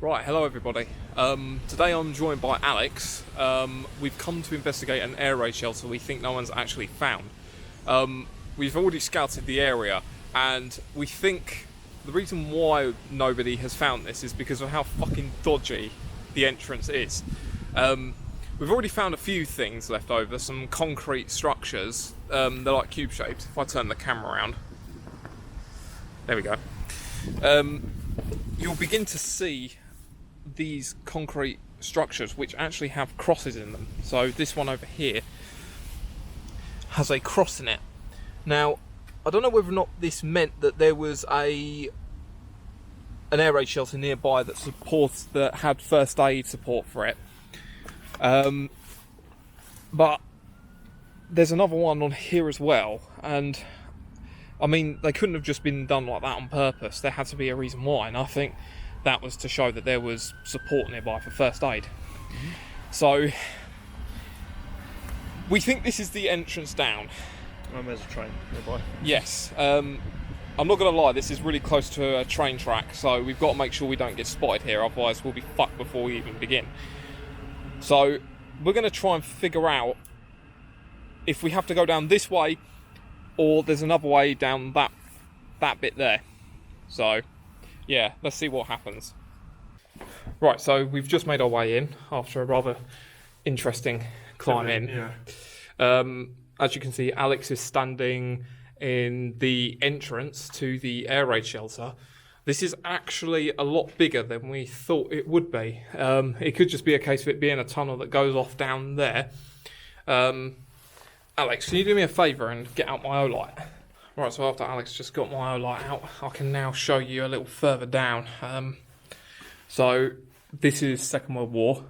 Right, hello everybody. Today I'm joined by Alex. We've come to investigate an air raid shelter we think no one's actually found. We've already scouted the area, and we think the reason why nobody has found this is because of how fucking dodgy the entrance is. We've already found a few things left over, some concrete structures. They're like cube shaped. If I turn the camera around, there we go. You'll begin to see these concrete structures which actually have crosses in them. So this one over here has a cross in it. Now, I don't know whether or not this meant that there was an air raid shelter nearby that had first aid support for it. But there's another one on here as well, and I mean, they couldn't have just been done like that on purpose. There had to be a reason why, and I think that was to show that there was support nearby for first aid. Mm-hmm. So, we think this is the entrance down. And there's a train nearby. Yes. I'm not going to lie, this is really close to a train track, so we've got to make sure we don't get spotted here, otherwise we'll be fucked before we even begin. So, we're going to try and figure out if we have to go down this way, or there's another way down that bit there. So, yeah, let's see what happens. Right, so we've just made our way in after a rather interesting climb in. Yeah. As you can see, Alex is standing in the entrance to the air raid shelter. This is actually a lot bigger than we thought it would be. It could just be a case of it being a tunnel that goes off down there. Alex, can you do me a favour and get out my O-light? Right, so after Alex just got my O-light out, I can now show you a little further down. So this is Second World War.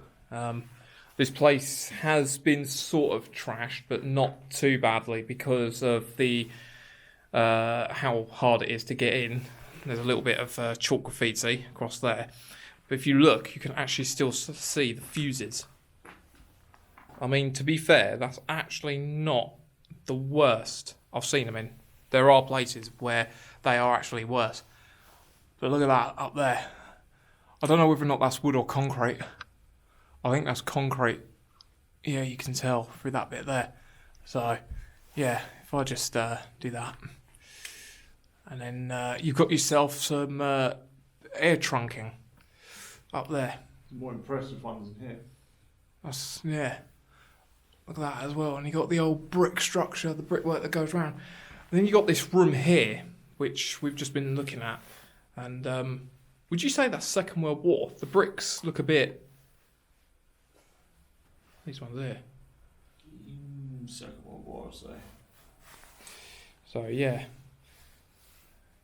This place has been sort of trashed, but not too badly because of the how hard it is to get in. There's a little bit of chalk graffiti across there. But if you look, you can actually still see the fuses. I mean, to be fair, that's actually not the worst I've seen them in. There are places where they are actually worse. But look at that up there. I don't know whether or not that's wood or concrete. I think that's concrete. Yeah, you can tell through that bit there. So, yeah, if I just do that. And then you've got yourself some air trunking up there. More impressive ones in here. That's, yeah. Look at that as well. And you got the old brick structure, the brickwork that goes around. And then you got this room here, which we've just been looking at. And would you say that's Second World War? The bricks look a bit... These ones here. Second World War, I'd say. So, yeah.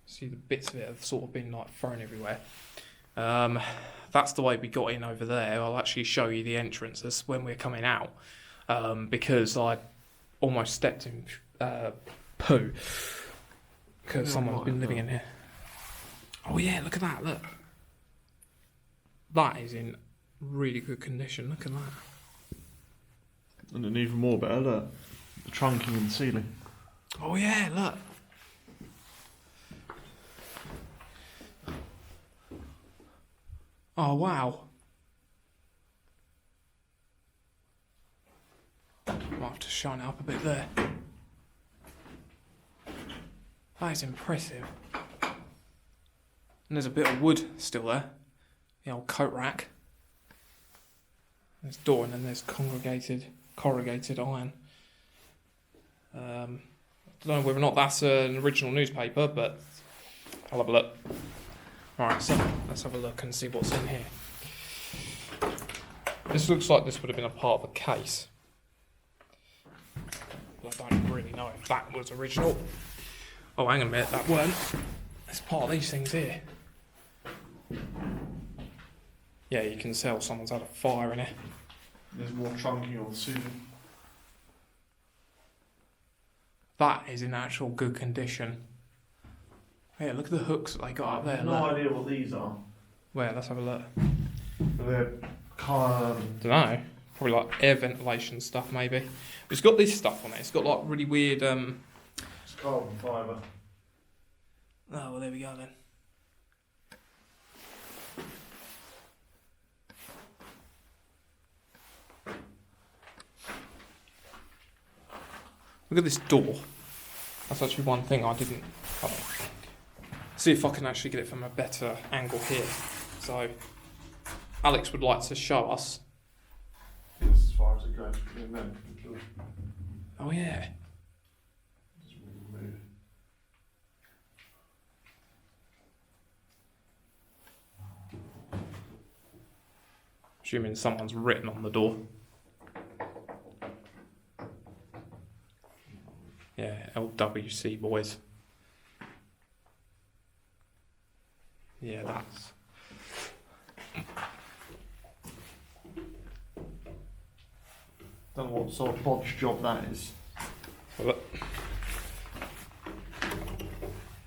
See the bits of it have sort of been like thrown everywhere. That's the way we got in over there. I'll actually show you the entrances when we're coming out. Because I almost stepped in poo. Because someone's been living in here. Oh yeah, look at that, look. That is in really good condition, look at that. And then even more better, look. The trunking and the ceiling. Oh yeah, look. Oh wow. Might have to shine it up a bit there. That is impressive. And there's a bit of wood still there. The old coat rack. There's door and then there's corrugated iron. I don't know whether or not that's an original newspaper, but I'll have a look. Alright, so let's have a look and see what's in here. This looks like this would have been a part of a case. But I don't really know if that was original. Oh, hang on a minute, that weren't. It's part of these things here. Yeah, you can tell someone's had a fire in it. There's more trunking on the ceiling. That is in actual good condition. Yeah, look at the hooks that they got up there. I have no idea what these are. Where? Let's have a look. They're kind of... Don't know. Probably like air ventilation stuff, maybe. It's got this stuff on it. It's got like really weird. It's carbon fibre. Oh well, there we go then. Look at this door. That's actually one thing I didn't... Oh. See if I can actually get it from a better angle here. So, Alex would like to show us. As far as it goes between them. Oh yeah. Doesn't really move. Assuming someone's written on the door. Yeah, LWC boys. Yeah, that's... Don't know what sort of bodge job that is.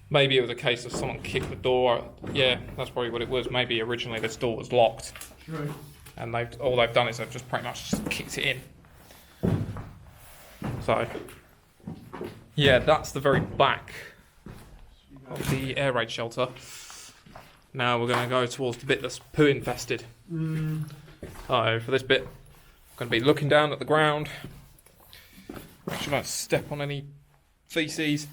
Maybe it was a case of someone kicked the door. Yeah, that's probably what it was. Maybe originally this door was locked. True. And all they've done is they've just pretty much just kicked it in. So, yeah, that's the very back of the air raid shelter. Now we're going to go towards the bit that's poo infested. So for this bit, I'm going to be looking down at the ground. Make sure I don't step on any feces.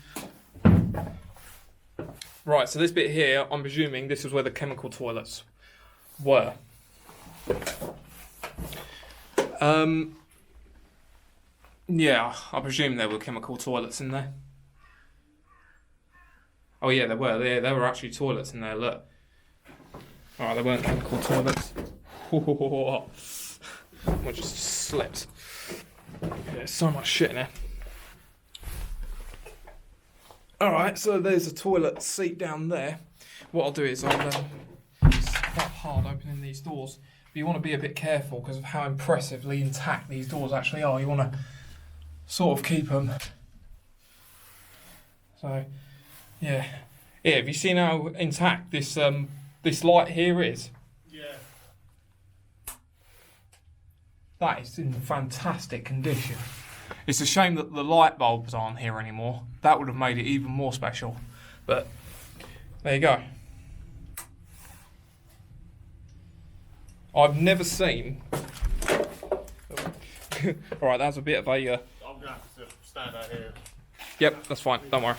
Right, so this bit here, I'm presuming this is where the chemical toilets were. Yeah, I presume there were chemical toilets in there. Oh yeah, there were. There were actually toilets in there, look. Alright, there weren't chemical toilets. I just slipped. There's so much shit in there. Alright, so there's a toilet seat down there. What I'll do is it's quite hard opening these doors. But you want to be a bit careful because of how impressively intact these doors actually are. You want to sort of keep them. So, yeah. Yeah, have you seen how intact this light here is? Yeah. That is in fantastic condition. It's a shame that the light bulbs aren't here anymore. That would have made it even more special. But, there you go. I've never seen... Alright, that's a bit of a... I'm going to have to stand out here. Yep, that's fine, don't worry.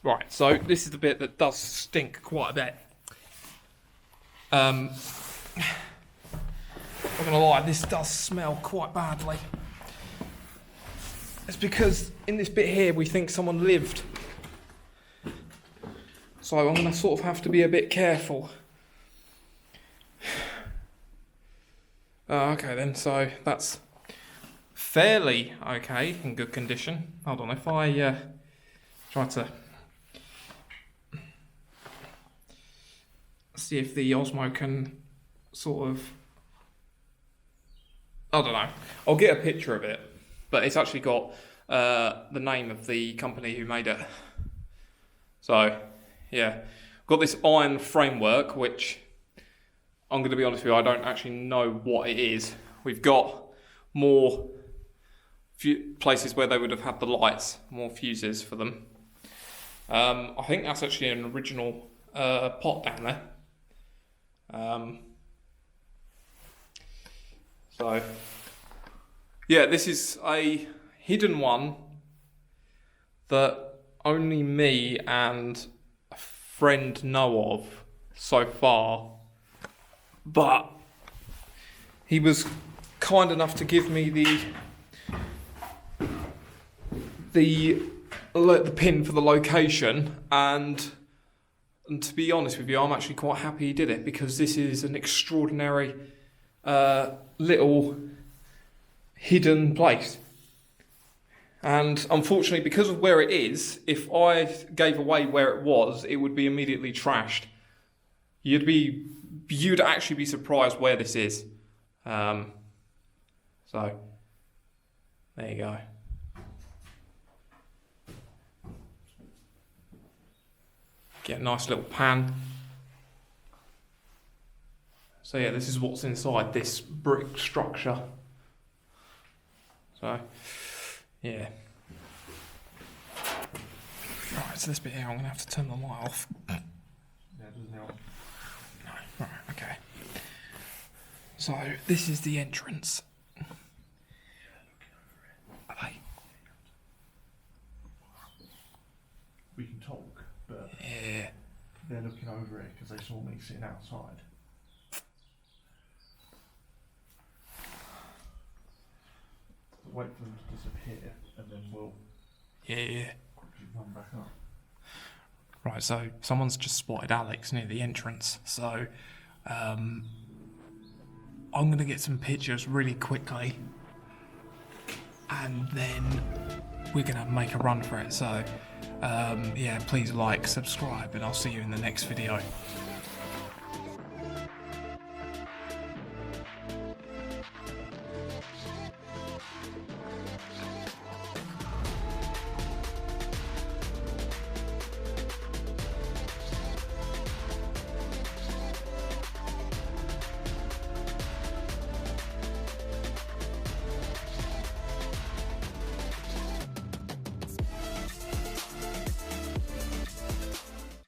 Right, so this is the bit that does stink quite a bit. I'm not gonna lie, this does smell quite badly. It's because in this bit here we think someone lived. So I'm gonna sort of have to be a bit careful. Okay then, so that's fairly okay, in good condition. Hold on, if I try to see if the Osmo can sort of, I don't know, I'll get a picture of it, but it's actually got the name of the company who made it. So, yeah, got this iron framework, which I'm going to be honest with you, I don't actually know what it is. We've got more places where they would have had the lights, more fuses for them. I think that's actually an original pot down there. So, yeah, this is a hidden one that only me and a friend know of so far. But he was kind enough to give me the pin for the location, and to be honest with you, I'm actually quite happy he did it, because this is an extraordinary little hidden place. And unfortunately, because of where it is, if I gave away where it was, it would be immediately trashed. You'd actually be surprised where this is. So, there you go. Get a nice little pan. So yeah, this is what's inside this brick structure. So, yeah. Right, so this bit here, I'm going to have to turn the light off. Yeah, it doesn't help. No, right, okay. So, this is the entrance. Are they? looking over here because they saw me sitting outside. But wait for them to disappear and then we'll Yeah. quickly run back up. Right, so someone's just spotted Alex near the entrance, so I'm going to get some pictures really quickly and then we're going to make a run for it. So, yeah, please like, subscribe, and I'll see you in the next video.